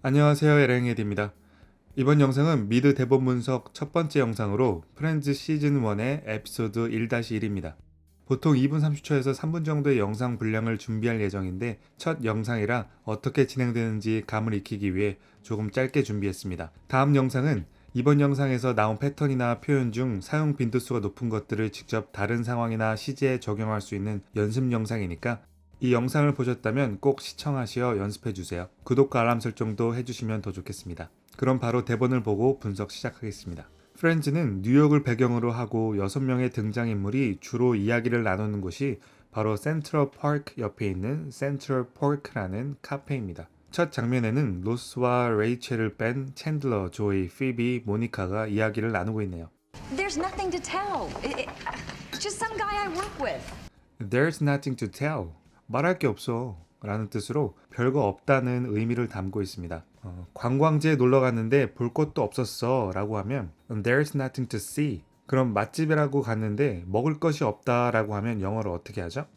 안녕하세요, 에랭에드입니다. 이번 영상은 미드 대본 분석 첫 번째 영상으로 프렌즈 시즌 1의 에피소드 1-1입니다. 보통 2분 30초에서 3분 정도의 영상 분량을 준비할 예정인데 첫 영상이라 어떻게 진행되는지 감을 익히기 위해 조금 짧게 준비했습니다. 다음 영상은 이번 영상에서 나온 패턴이나 표현 중 사용 빈도수가 높은 것들을 직접 다른 상황이나 시제에 적용할 수 있는 연습 영상이니까 이 영상을 보셨다면 꼭 시청하시어 연습해주세요. 구독과 알람 설정도 해주시면 더 좋겠습니다. 그럼 바로 대본을 보고 분석 시작하겠습니다. 프렌즈는 뉴욕을 배경으로 하고 6명의 등장인물이 주로 이야기를 나누는 곳이 바로 센트럴 파크 옆에 있는 센트럴 포크라는 카페입니다. 첫 장면에는 로스와 레이첼을 뺀 챈들러, 조이, 피비, 모니카가 이야기를 나누고 있네요. There's nothing to tell. It's just some guy I work with. There's nothing to tell. 말할 게 없어 라는 뜻으로 별거 없다는 의미를 담고 있습니다. 관광지에 놀러 갔는데 볼 것도 없었어 라고 하면 There's nothing to see. 그럼 맛집이라고 갔는데 먹을 것이 없다 라고 하면 영어로 어떻게 하죠?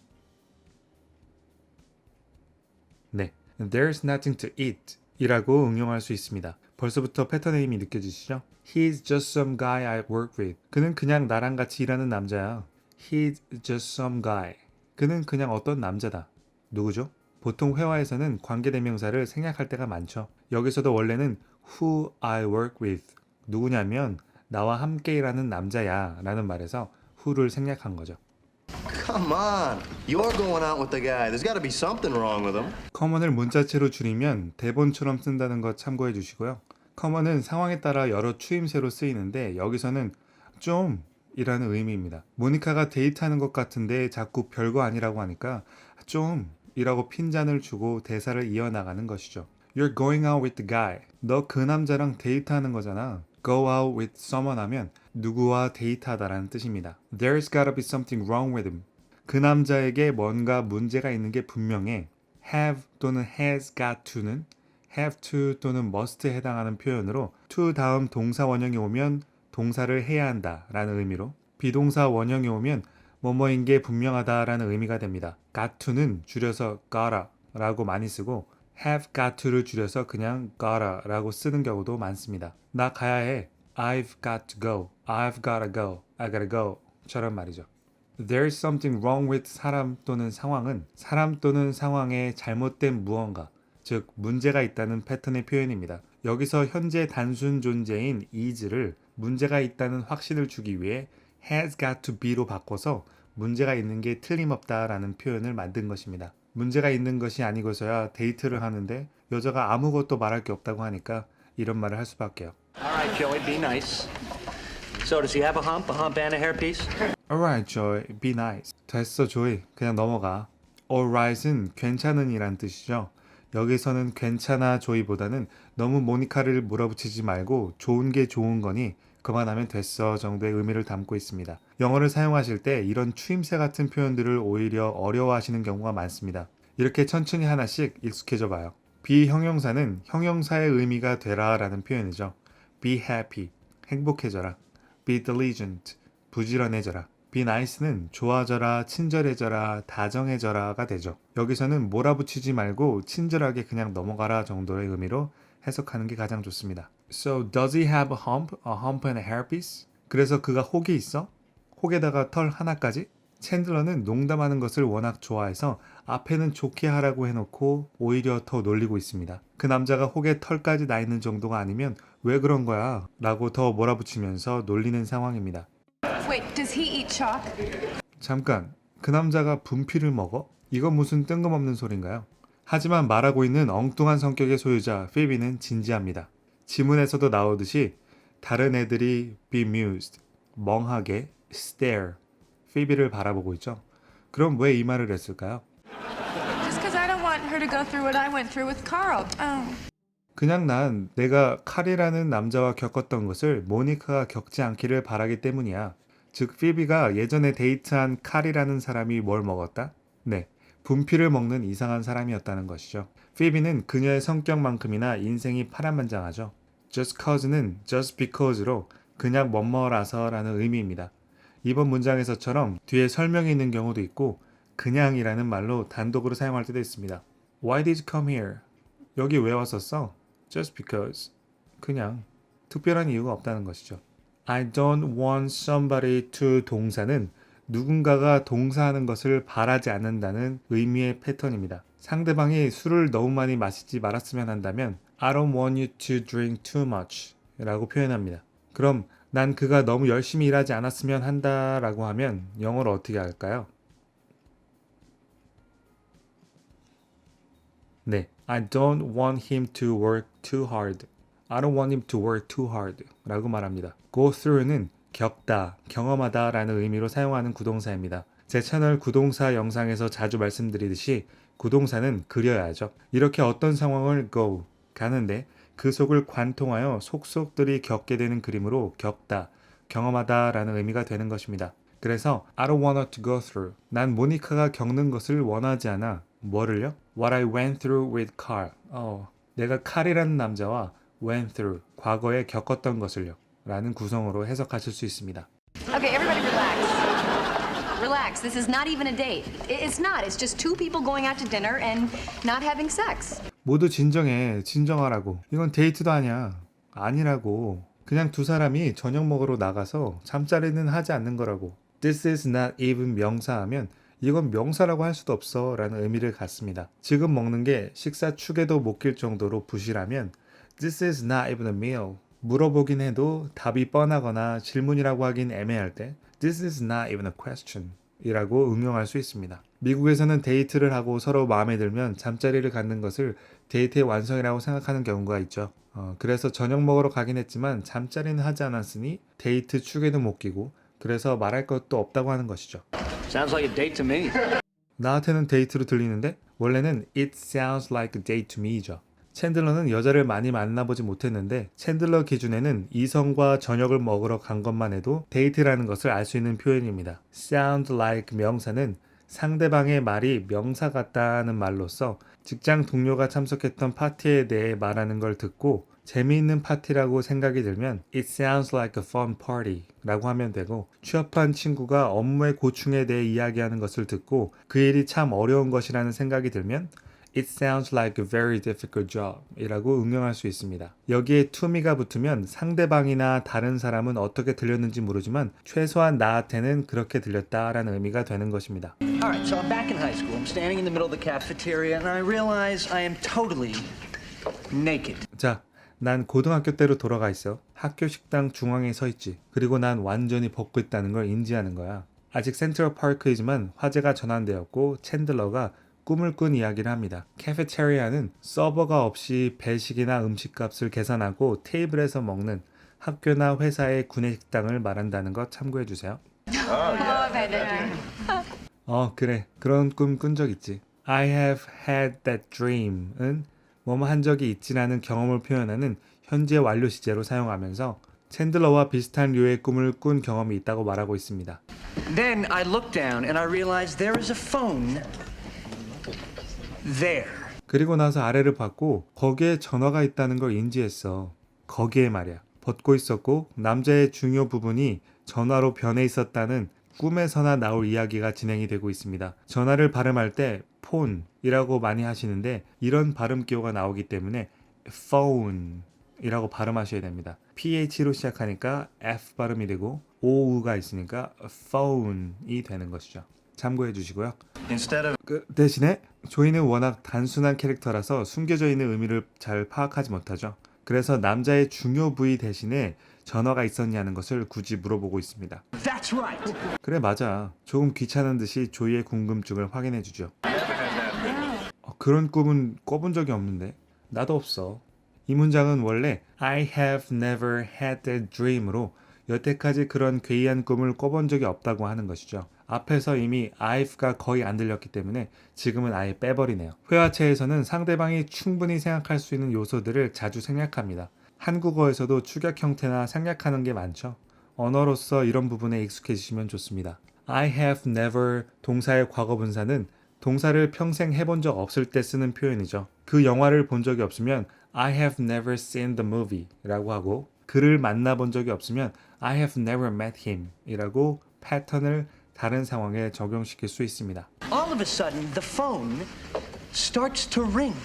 네, There's nothing to eat 이라고 응용할 수 있습니다. 벌써부터 패턴의 힘이 느껴지시죠? He's just some guy I work with. 그는 그냥 나랑 같이 일하는 남자야. He's just some guy. 그는 그냥 어떤 남자다. 누구죠? 보통 회화에서는 관계대명사를 생략할 때가 많죠. 여기서도 원래는 who I work with. 누구냐면 나와 함께 일하는 남자야 라는 말에서 who를 생략한 거죠. Come on. You're going out with the guy. There's got to be something wrong with him. 커먼을 문자체로 줄이면 대본처럼 쓴다는 것 참고해 주시고요. 커먼은 상황에 따라 여러 추임새로 쓰이는데 여기서는 좀 이라는 의미입니다. 모니카가 데이트하는 것 같은데 자꾸 별거 아니라고 하니까 좀 이라고 핀잔을 주고 대사를 이어나가는 것이죠. You're going out with the guy. 너 그 남자랑 데이트하는 거잖아. Go out with someone 하면 누구와 데이트하다라는 뜻입니다. There's gotta be something wrong with him. 그 남자에게 뭔가 문제가 있는 게 분명해. have 또는 has got to는 have to 또는 must에 해당하는 표현으로 to 다음 동사 원형이 오면 동사를 해야 한다 라는 의미로 비동사 원형이 오면 뭐뭐인 게 분명하다 라는 의미가 됩니다. got to는 줄여서 gotta 라고 많이 쓰고 have got to를 줄여서 그냥 gotta 라고 쓰는 경우도 많습니다. 나 가야 해. I've got to go. I've gotta go. I gotta go. 처럼 말이죠. There's something wrong with 사람 또는 상황은 사람 또는 상황에 잘못된 무언가, 즉 문제가 있다는 패턴의 표현입니다. 여기서 현재 단순 존재인 is를 문제가 있다는 확신을 주기 위해 has got to be로 바꿔서 문제가 있는 게 틀림없다라는 표현을 만든 것입니다. 문제가 있는 것이 아니고서야 데이트를 하는데 여자가 아무것도 말할 게 없다고 하니까 이런 말을 할 수밖에요. All right, Joey, be nice. So does he have a hump and a hairpiece? Alright, Joy, be nice. 됐어, 조이. 그냥 넘어가. Alright은 괜찮은 이란 뜻이죠. 여기서는 괜찮아, 조이보다는 너무 모니카를 몰아붙이지 말고 좋은 게 좋은 거니 그만하면 됐어 정도의 의미를 담고 있습니다. 영어를 사용하실 때 이런 추임새 같은 표현들을 오히려 어려워하시는 경우가 많습니다. 이렇게 천천히 하나씩 익숙해져 봐요. 비형용사는 형용사의 의미가 되라 라는 표현이죠. Be happy, 행복해져라. Be diligent, 부지런해져라. Be nice는 좋아져라, 친절해져라, 다정해져라가 되죠. 여기서는 몰아붙이지 말고 친절하게 그냥 넘어가라 정도의 의미로 해석하는 게 가장 좋습니다. So does he have a hump and a hairpiece? 그래서 그가 혹이 있어? 혹에다가 털 하나까지? 챈들러는 농담하는 것을 워낙 좋아해서 앞에는 좋게 하라고 해놓고 오히려 더 놀리고 있습니다. 그 남자가 혹에 털까지 나 있는 정도가 아니면 왜 그런 거야? 라고 더 몰아붙이면서 놀리는 상황입니다. Wait, does he eat chalk? 잠깐, 그 남자가 분필을 먹어? 이건 무슨 뜬금없는 소린가요? 하지만 말하고 있는 엉뚱한 성격의 소유자 피비는 진지합니다. 지문에서도 나오듯이 다른 애들이 bemused, 멍하게 stare, 피비를 바라보고 있죠. 그럼 왜 이 말을 했을까요? Just because I don't want her to go through what I went through with Carl. 그냥 난 내가 칼이라는 남자와 겪었던 것을 모니카가 겪지 않기를 바라기 때문이야. 즉 피비가 예전에 데이트한 칼이라는 사람이 뭘 먹었다? 네, 분필을 먹는 이상한 사람이었다는 것이죠. 피비는 그녀의 성격만큼이나 인생이 파란만장하죠. Just cause는 just because로 그냥 뭐뭐라서 라는 의미입니다. 이번 문장에서처럼 뒤에 설명이 있는 경우도 있고 그냥이라는 말로 단독으로 사용할 때도 있습니다. Why did you come here? 여기 왜 왔었어? just because. 그냥 특별한 이유가 없다는 것이죠. I don't want somebody to 동사는 누군가가 동사하는 것을 바라지 않는다는 의미의 패턴입니다. 상대방이 술을 너무 많이 마시지 말았으면 한다면 I don't want you to drink too much 라고 표현합니다. 그럼 난 그가 너무 열심히 일하지 않았으면 한다 라고 하면 영어로 어떻게 할까요? 네, I don't want him to work too hard. I don't want him to work too hard 라고 말합니다. Go through는 겪다, 경험하다 라는 의미로 사용하는 구동사입니다. 제 채널 구동사 영상에서 자주 말씀드리듯이 구동사는 그려야죠. 이렇게 어떤 상황을 go, 가는데 그 속을 관통하여 속속들이 겪게 되는 그림으로 겪다, 경험하다 라는 의미가 되는 것입니다. 그래서 I don't want her to go through. 난 모니카가 겪는 것을 원하지 않아. 뭐를요? What I went through with Carl. 내가 칼이라는 남자와 went through, 과거에 겪었던 것을요. 라는 구성으로 해석하실 수 있습니다. Okay, everybody relax. Relax. This is not even a date. It's not. It's just two people going out to dinner and not having sex. 모두 진정해, 진정하라고. 이건 데이트도 아니야. 아니라고. 그냥 두 사람이 저녁 먹으러 나가서 잠자리는 하지 않는 거라고. This is not even 명사하면 이건 명사라고 할 수도 없어 라는 의미를 갖습니다. 지금 먹는 게 식사 축에도 못 낄 정도로 부실하면 This is not even a meal. 물어보긴 해도 답이 뻔하거나 질문이라고 하긴 애매할 때 This is not even a question 이라고 응용할 수 있습니다. 미국에서는 데이트를 하고 서로 마음에 들면 잠자리를 갖는 것을 데이트의 완성이라고 생각하는 경우가 있죠. 그래서 저녁 먹으러 가긴 했지만 잠자리는 하지 않았으니 데이트 축에도 못 끼고 그래서 말할 것도 없다고 하는 것이죠. Sounds like a date to me. 나한테는 데이트로 들리는데 원래는 It sounds like a date to me이죠. 챈들러는 여자를 많이 만나보지 못했는데 챈들러 기준에는 이성과 저녁을 먹으러 간 것만 해도 데이트라는 것을 알 수 있는 표현입니다. Sound like 명사는 상대방의 말이 명사 같다는 말로써 직장 동료가 참석했던 파티에 대해 말하는 걸 듣고 재미있는 파티라고 생각이 들면 It sounds like a fun party 라고 하면 되고 취업한 친구가 업무의 고충에 대해 이야기하는 것을 듣고 그 일이 참 어려운 것이라는 생각이 들면 It sounds like a very difficult job 이라고 응용할 수 있습니다. 여기에 to me가 붙으면 상대방이나 다른 사람은 어떻게 들렸는지 모르지만 최소한 나한테는 그렇게 들렸다라는 의미가 되는 것입니다. Alright, so I'm back in high school. I'm standing in the middle of the cafeteria and I realize I am totally naked. 자, 난 고등학교 때로 돌아가 있어. 학교 식당 중앙에 서 있지. 그리고 난 완전히 벗고 있다는 걸 인지하는 거야. 아직 센트럴 파크이지만 화제가 전환되었고 챈들러가 꿈을 꾼 이야기를 합니다. 카페테리아는 서버가 없이 배식이나 음식값을 계산하고 테이블에서 먹는 학교나 회사의 구내식당을 말한다는 것 참고해 주세요. 그래. 그런 꿈 꾼 적 있지. I have had that dream은 뭐뭐 한 적이 있지라는 경험을 표현하는 현재 완료 시제로 사용하면서 챈들러와 비슷한 류의 꿈을 꾼 경험이 있다고 말하고 있습니다. Then I look down and I realize there is a phone there. 그리고 나서 아래를 봤고 거기에 전화가 있다는 걸 인지했어. 거기에 말이야. 벗고 있었고 남자의 중요 부분이 전화로 변해 있었다는 꿈에서나 나올 이야기가 진행이 되고 있습니다. 전화를 발음할 때 폰이라고 많이 하시는데 이런 발음 기호가 나오기 때문에 phone이라고 발음하셔야 됩니다. ph로 시작하니까 f 발음이 되고 ou가 있으니까 phone이 되는 것이죠. 참고해 주시고요. Instead of 대신에 조이는 워낙 단순한 캐릭터라서 숨겨져 있는 의미를 잘 파악하지 못하죠. 그래서 남자의 중요 부위 대신에 전화가 있었냐는 것을 굳이 물어보고 있습니다. That's right. 그래 맞아. 조금 귀찮은 듯이 조이의 궁금증을 확인해 주죠. 그런 꿈은 꿔본 적이 없는데. 나도 없어. 이 문장은 원래 I have never had that dream으로 여태까지 그런 괴이한 꿈을 꿔본 적이 없다고 하는 것이죠. 앞에서 이미 I've가 거의 안 들렸기 때문에 지금은 아예 빼버리네요. 회화체에서는 상대방이 충분히 생각할 수 있는 요소들을 자주 생략합니다. 한국어에서도 축약 형태나 생략하는 게 많죠. 언어로서 이런 부분에 익숙해지시면 좋습니다. I have never 동사의 과거 분사는 동사를 평생 해본 적 없을 때 쓰는 표현이죠. 그 영화를 본 적이 없으면 I have never seen the movie 라고 하고 그를 만나본 적이 없으면 I have never met him 이라고 패턴을 다른 상황에 적용시킬 수 있습니다. All of a sudden, the phone starts to ring.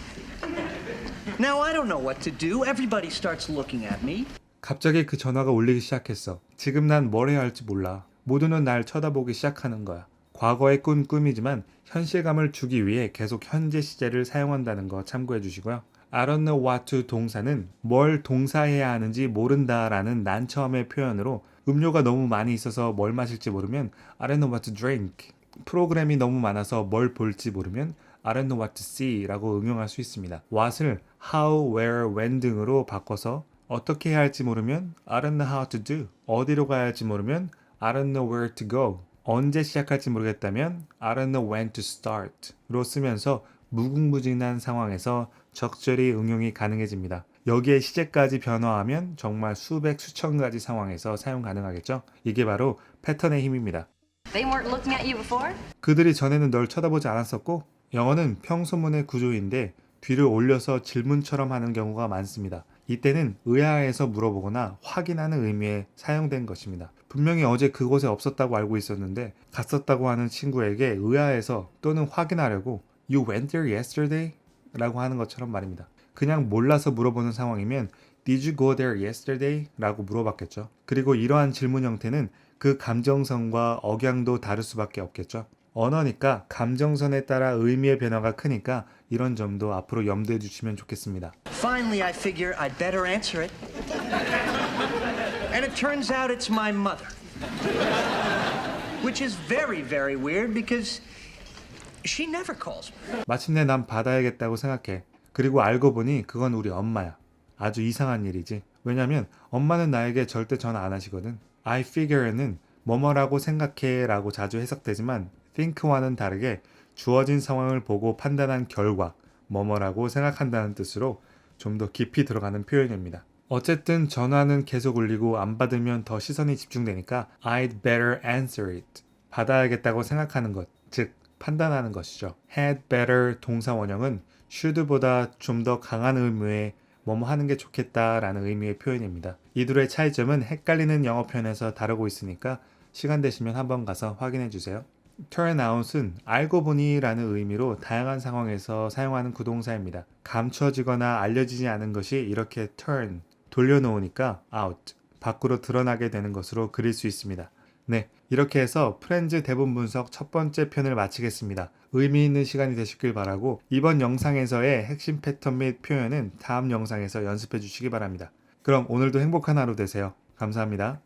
Now I don't know what to do. Everybody starts looking at me. 갑자기 그 전화가 울리기 시작했어. 지금 난 뭘 해야 할지 몰라. 모두는 날 쳐다보기 시작하는 거야. 과거의 꿈이지만 현실감을 주기 위해 계속 현재 시제를 사용한다는 거 참고해 주시고요. I don't know what to 동사는 뭘 동사해야 하는지 모른다라는 난처함의 표현으로 음료가 너무 많이 있어서 뭘 마실지 모르면 I don't know what to drink. 프로그램이 너무 많아서 뭘 볼지 모르면 I don't know what to see 라고 응용할 수 있습니다. what을 how, where, when 등으로 바꿔서 어떻게 해야 할지 모르면 I don't know how to do. 어디로 가야 할지 모르면 I don't know where to go. 언제 시작할지 모르겠다면 I don't know when to start 로 쓰면서 무궁무진한 상황에서 적절히 응용이 가능해집니다. 여기에 시제까지 변화하면 정말 수백 수천 가지 상황에서 사용 가능하겠죠? 이게 바로 패턴의 힘입니다. They weren't looking at you before? 그들이 전에는 널 쳐다보지 않았었고 영어는 평소문의 구조인데 뒤를 올려서 질문처럼 하는 경우가 많습니다. 이때는 의아해서 물어보거나 확인하는 의미에 사용된 것입니다. 분명히 어제 그곳에 없었다고 알고 있었는데 갔었다고 하는 친구에게 의아해서 또는 확인하려고 You went there yesterday? 라고 하는 것처럼 말입니다. 그냥 몰라서 물어보는 상황이면 Did you go there yesterday? 라고 물어봤겠죠. 그리고 이러한 질문 형태는 그 감정선과 억양도 다를 수밖에 없겠죠. 언어니까 감정선에 따라 의미의 변화가 크니까 이런 점도 앞으로 염두해 주시면 좋겠습니다. Finally, I figure I'd better answer it. And it turns out it's my mother. Which is very, very weird because she never calls me. 마침내 난 받아야겠다고 생각해. 그리고 알고 보니 그건 우리 엄마야. 아주 이상한 일이지. 왜냐면 엄마는 나에게 절대 전화 안 하시거든. I figure는 뭐뭐라고 생각해 라고 자주 해석되지만 think와는 다르게 주어진 상황을 보고 판단한 결과 뭐뭐라고 생각한다는 뜻으로 좀 더 깊이 들어가는 표현입니다. 어쨌든 전화는 계속 울리고 안 받으면 더 시선이 집중되니까 I'd better answer it. 받아야겠다고 생각하는 것, 즉 판단하는 것이죠. had better 동사 원형은 should보다 좀 더 강한 의미의 뭐뭐 하는 게 좋겠다라는 의미의 표현입니다. 이 둘의 차이점은 헷갈리는 영어 표현에서 다르고 있으니까 시간 되시면 한번 가서 확인해 주세요. turn out은 알고 보니 라는 의미로 다양한 상황에서 사용하는 구동사입니다. 감추어지거나 알려지지 않은 것이 이렇게 turn, 돌려놓으니까 out, 밖으로 드러나게 되는 것으로 그릴 수 있습니다. 네, 이렇게 해서 프렌즈 대본 분석 첫 번째 편을 마치겠습니다. 의미 있는 시간이 되셨길 바라고 이번 영상에서의 핵심 패턴 및 표현은 다음 영상에서 연습해 주시기 바랍니다. 그럼 오늘도 행복한 하루 되세요. 감사합니다.